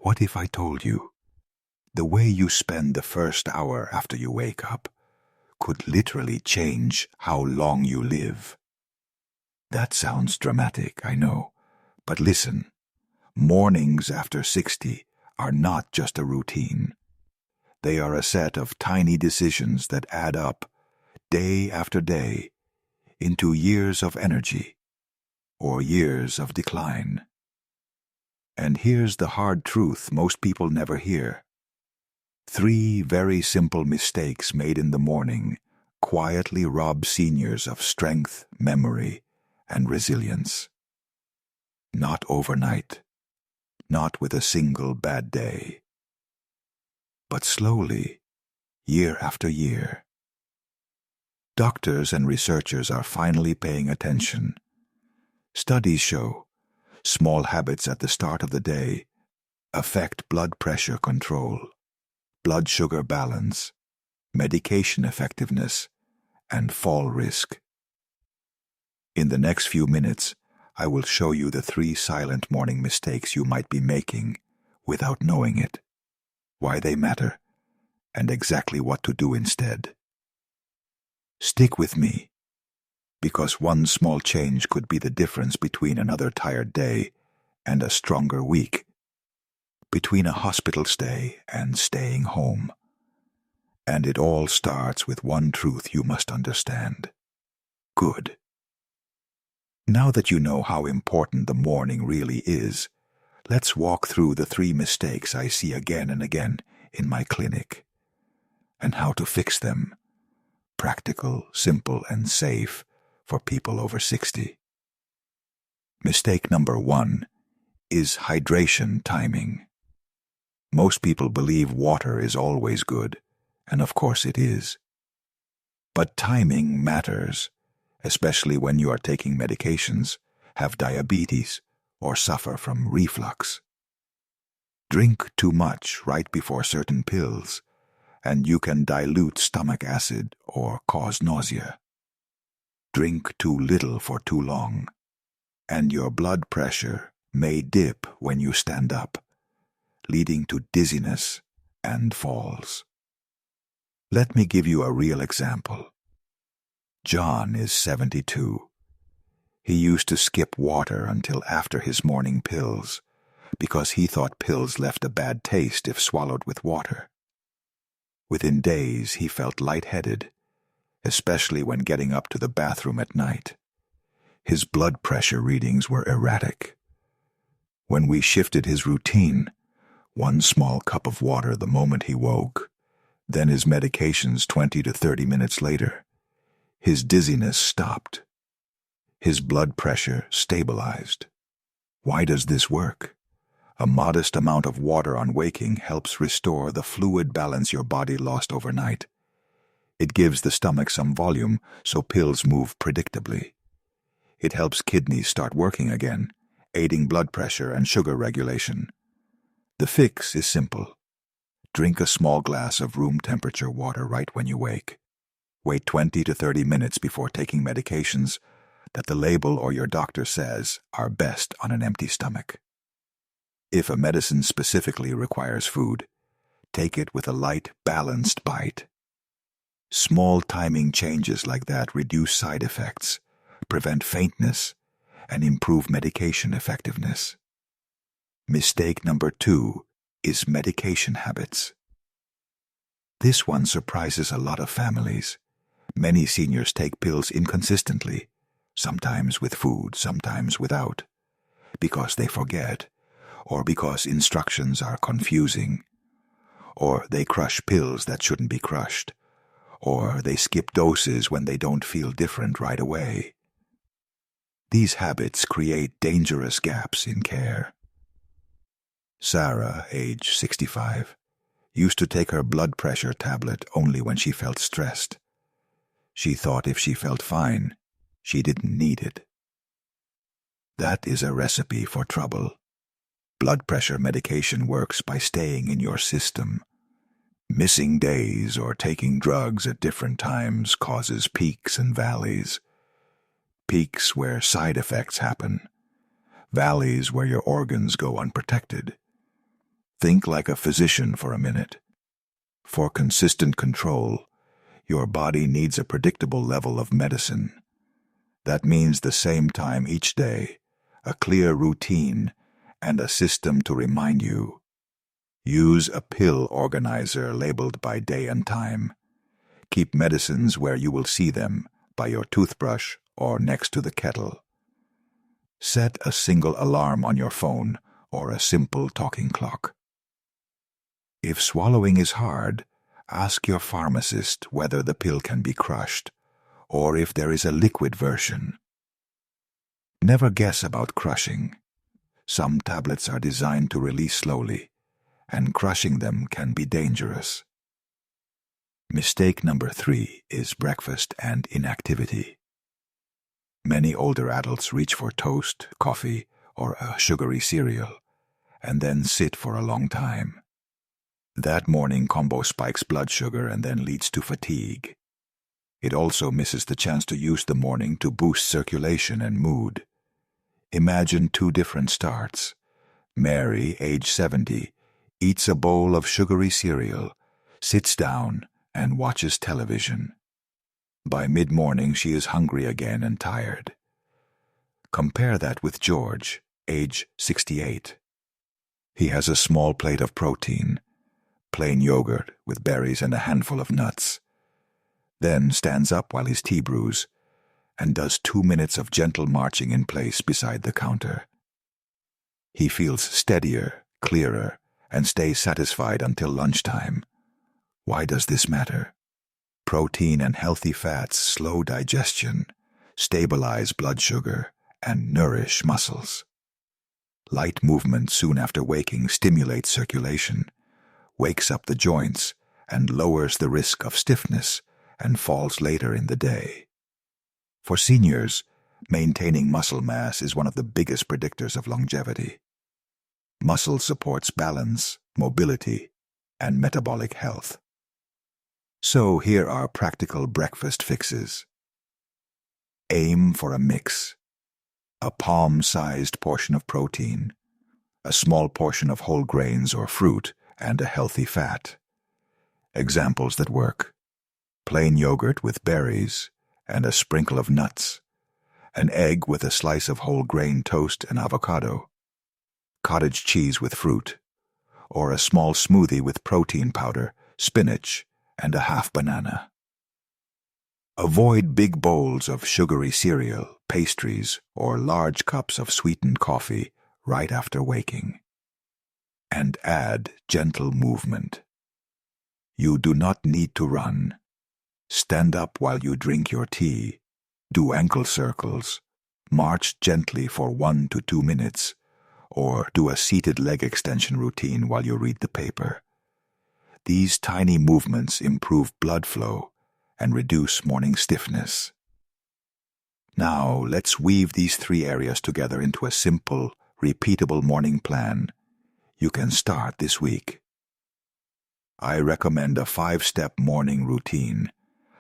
What if I told you the way you spend the first hour after you wake up could literally change how long you live? That sounds dramatic, I know, but listen, mornings after 60 are not just a routine. They are a set of tiny decisions that add up, day after day, into years of energy or years of decline. And here's the hard truth most people never hear. 3 very simple mistakes made in the morning quietly rob seniors of strength, memory, and resilience. Not overnight, not with a single bad day, but slowly, year after year. Doctors and researchers are finally paying attention. Studies show small habits at the start of the day affect blood pressure control, blood sugar balance, medication effectiveness, and fall risk. In the next few minutes, I will show you the 3 silent morning mistakes you might be making without knowing it, why they matter, and exactly what to do instead. Stick with me, because one small change could be the difference between another tired day and a stronger week, between a hospital stay and staying home. And it all starts with one truth you must understand. Good. Now that you know how important the morning really is, let's walk through the 3 mistakes I see again and again in my clinic, and how to fix them. Practical, simple, and safe for people over 60. Mistake number 1 is hydration timing. Most people believe water is always good, and of course it is. But timing matters, especially when you are taking medications, have diabetes, or suffer from reflux. Drink too much right before certain pills, and you can dilute stomach acid or cause nausea. Drink too little for too long, and your blood pressure may dip when you stand up, leading to dizziness and falls. Let me give you a real example. John is 72. He used to skip water until after his morning pills, because he thought pills left a bad taste if swallowed with water. Within days, he felt lightheaded, especially when getting up to the bathroom at night. His blood pressure readings were erratic. When we shifted his routine, 1 small cup of water the moment he woke, then his medications 20 to 30 minutes later, his dizziness stopped. His blood pressure stabilized. Why does this work? A modest amount of water on waking helps restore the fluid balance your body lost overnight. It gives the stomach some volume so pills move predictably. It helps kidneys start working again, aiding blood pressure and sugar regulation. The fix is simple. Drink a small glass of room temperature water right when you wake. Wait 20 to 30 minutes before taking medications that the label or your doctor says are best on an empty stomach. If a medicine specifically requires food, take it with a light, balanced bite. Small timing changes like that reduce side effects, prevent faintness, and improve medication effectiveness. Mistake number 2 is medication habits. This one surprises a lot of families. Many seniors take pills inconsistently, sometimes with food, sometimes without, because they forget, or because instructions are confusing, or they crush pills that shouldn't be crushed, or they skip doses when they don't feel different right away. These habits create dangerous gaps in care. Sarah, age 65, used to take her blood pressure tablet only when she felt stressed. She thought if she felt fine, she didn't need it. That is a recipe for trouble. Blood pressure medication works by staying in your system. Missing days or taking drugs at different times causes peaks and valleys. Peaks where side effects happen. Valleys where your organs go unprotected. Think like a physician for a minute. For consistent control, your body needs a predictable level of medicine. That means the same time each day, a clear routine, and a system to remind you. Use a pill organizer labeled by day and time. Keep medicines where you will see them, by your toothbrush or next to the kettle. Set a single alarm on your phone or a simple talking clock. If swallowing is hard, ask your pharmacist whether the pill can be crushed or if there is a liquid version. Never guess about crushing. Some tablets are designed to release slowly, and crushing them can be dangerous. Mistake number 3 is breakfast and inactivity. Many older adults reach for toast, coffee, or a sugary cereal, and then sit for a long time. That morning combo spikes blood sugar and then leads to fatigue. It also misses the chance to use the morning to boost circulation and mood. Imagine 2 different starts. Mary, age 70, eats a bowl of sugary cereal, sits down, and watches television. By mid-morning, she is hungry again and tired. Compare that with George, age 68. He has a small plate of protein, plain yogurt with berries and a handful of nuts, then stands up while his tea brews, and does 2 minutes of gentle marching in place beside the counter. He feels steadier, clearer, and stays satisfied until lunchtime. Why does this matter? Protein and healthy fats slow digestion, stabilize blood sugar, and nourish muscles. Light movement soon after waking stimulates circulation, wakes up the joints, and lowers the risk of stiffness and falls later in the day. For seniors, maintaining muscle mass is one of the biggest predictors of longevity. Muscle supports balance, mobility, and metabolic health. So here are practical breakfast fixes. Aim for a mix. A palm-sized portion of protein, a small portion of whole grains or fruit, and a healthy fat. Examples that work: plain yogurt with berries and a sprinkle of nuts, an egg with a slice of whole grain toast and avocado, cottage cheese with fruit, or a small smoothie with protein powder, spinach, and a half banana. Avoid big bowls of sugary cereal, pastries, or large cups of sweetened coffee right after waking. And add gentle movement. You do not need to run. Stand up while you drink your tea, do ankle circles, march gently for 1 to 2 minutes, or do a seated leg extension routine while you read the paper. These tiny movements improve blood flow and reduce morning stiffness. Now, let's weave these 3 areas together into a simple, repeatable morning plan you can start this week. I recommend a 5-step morning routine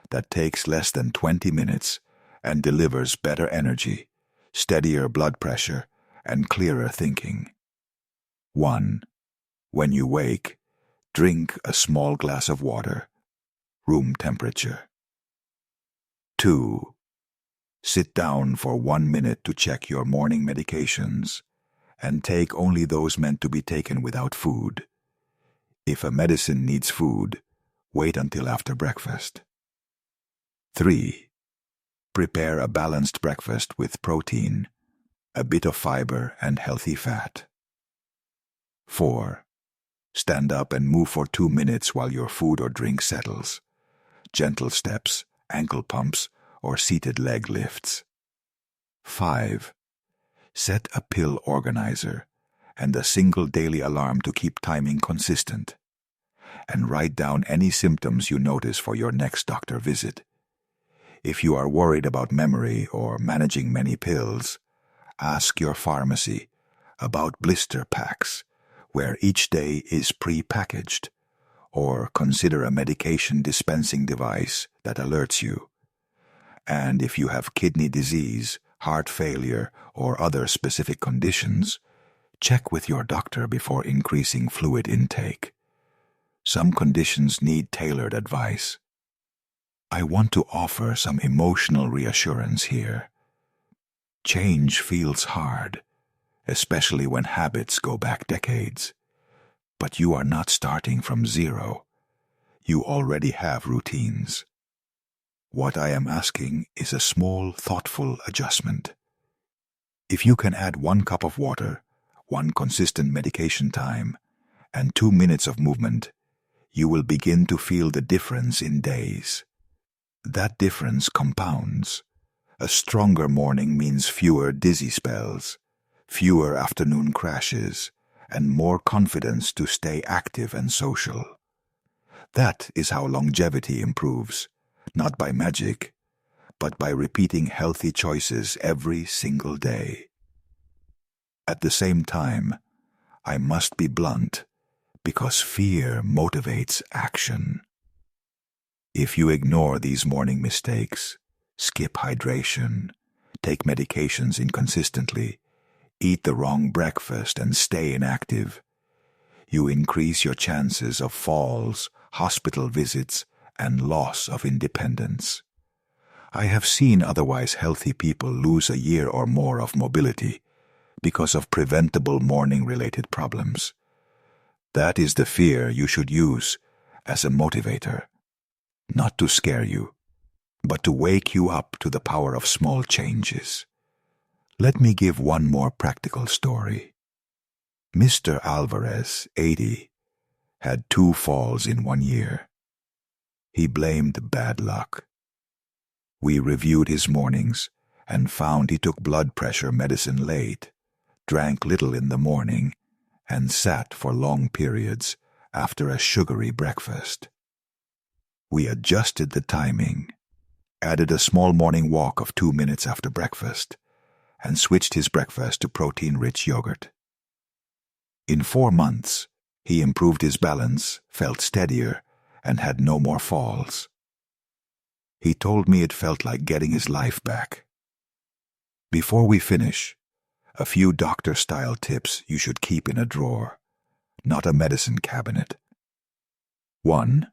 that takes less than 20 minutes and delivers better energy, steadier blood pressure, and clearer thinking. 1. When you wake, drink a small glass of water, room temperature. 2. Sit down for 1 minute to check your morning medications, and take only those meant to be taken without food. If a medicine needs food, wait until after breakfast. 3. Prepare a balanced breakfast with protein, a bit of fiber, and healthy fat. 4. Stand up and move for 2 minutes while your food or drink settles. Gentle steps, ankle pumps, or seated leg lifts. 5. Set a pill organizer and a single daily alarm to keep timing consistent. And write down any symptoms you notice for your next doctor visit. If you are worried about memory or managing many pills, ask your pharmacy about blister packs, where each day is pre-packaged, or consider a medication dispensing device that alerts you. And if you have kidney disease, heart failure, or other specific conditions, Check with your doctor before increasing fluid intake. Some conditions need tailored advice. I want to offer some emotional reassurance here. Change feels hard, especially when habits go back decades. But you are not starting from zero. You already have routines. What I am asking is a small, thoughtful adjustment. If you can add 1 cup of water, 1 consistent medication time, and 2 minutes of movement, you will begin to feel the difference in days. That difference compounds. A stronger morning means fewer dizzy spells, fewer afternoon crashes, and more confidence to stay active and social. That is how longevity improves, not by magic, but by repeating healthy choices every single day. At the same time, I must be blunt, because fear motivates action. If you ignore these morning mistakes, skip hydration, take medications inconsistently, eat the wrong breakfast, and stay inactive, you increase your chances of falls, hospital visits, and loss of independence. I have seen otherwise healthy people lose a year or more of mobility because of preventable morning-related problems. That is the fear you should use as a motivator, not to scare you, but to wake you up to the power of small changes. Let me give one more practical story. Mr. Alvarez, 80, had 2 falls in 1 year. He blamed bad luck. We reviewed his mornings and found he took blood pressure medicine late, drank little in the morning, and sat for long periods after a sugary breakfast. We adjusted the timing, added a small morning walk of 2 minutes after breakfast, and switched his breakfast to protein-rich yogurt. In 4 months, he improved his balance, felt steadier, and had no more falls. He told me it felt like getting his life back. Before we finish, a few doctor-style tips you should keep in a drawer, not a medicine cabinet. 1.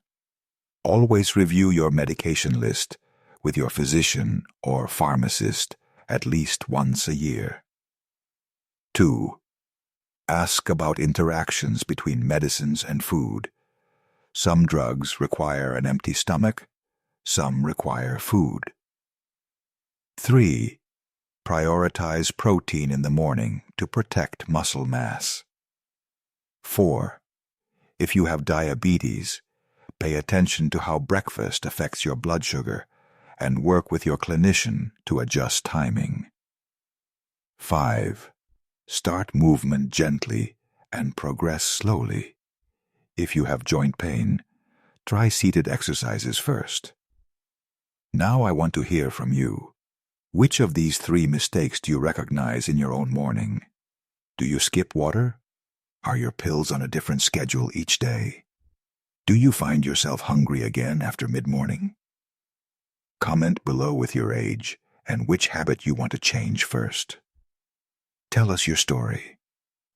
Always review your medication list with your physician or pharmacist at least once a year. 2. Ask about interactions between medicines and food. Some drugs require an empty stomach, some require food. 3. Prioritize protein in the morning to protect muscle mass. 4. If you have diabetes, pay attention to how breakfast affects your blood sugar and work with your clinician to adjust timing. 5. Start movement gently and progress slowly. If you have joint pain, try seated exercises first. Now I want to hear from you. Which of these 3 mistakes do you recognize in your own morning? Do you skip water? Are your pills on a different schedule each day? Do you find yourself hungry again after mid-morning? Comment below with your age and which habit you want to change first. Tell us your story.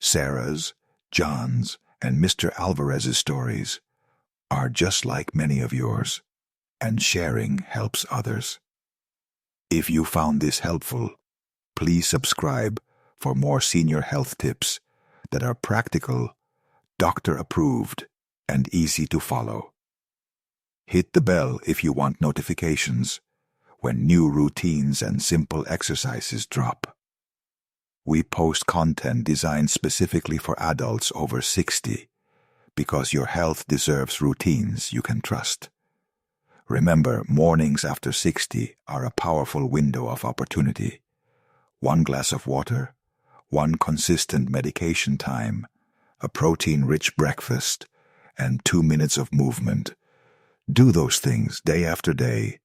Sarah's, John's, and Mr. Alvarez's stories are just like many of yours, and sharing helps others. If you found this helpful, please subscribe for more senior health tips that are practical, doctor-approved, and easy to follow. Hit the bell if you want notifications when new routines and simple exercises drop. We post content designed specifically for adults over 60 because your health deserves routines you can trust. Remember, mornings after 60 are a powerful window of opportunity. 1 glass of water, 1 consistent medication time, a protein-rich breakfast, and 2 minutes of movement. Do those things day after day,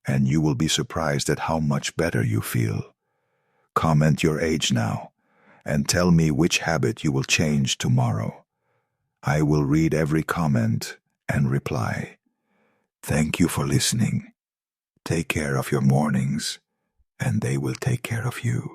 and you will be surprised at how much better you feel. Comment your age now, and tell me which habit you will change tomorrow. I will read every comment and reply. Thank you for listening. Take care of your mornings, and they will take care of you.